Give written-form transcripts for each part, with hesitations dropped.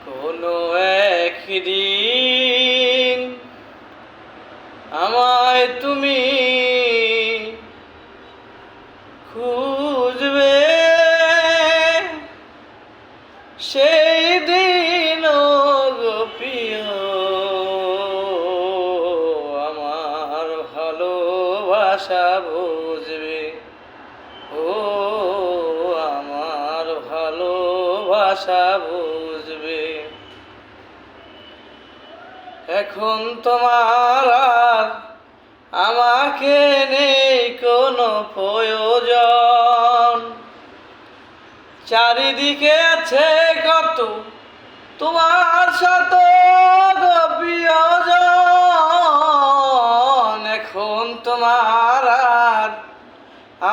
কোনো একদিন আমায় তুমি খুঁজবে, সেই দিন গো প্রিয় আমার ভালোবাসা বুঝবে। ও আমার ভালোবাসা বুঝবে। এখন তোমার আর আমাকে নেই কোনো প্রয়োজন, চারিদিকে আছে কত তোমার সাথে প্রিয়জন। এখন তোমার আর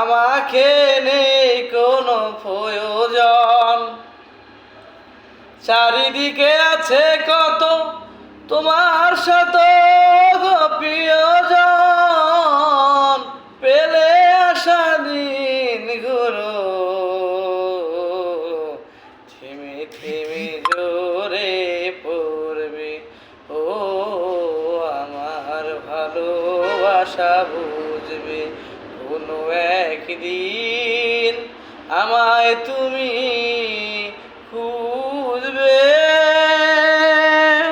আমাকে নেই কোনো প্রয়োজন, চারিদিকে আছে কত তোমার সাথে প্রিয়জন। পেলে আসা দিনগুলো থেমে থেমে জোরে পড়বে। ও আমার ভালোবাসা বুঝবে। কোনো একদিন আমায় তুমি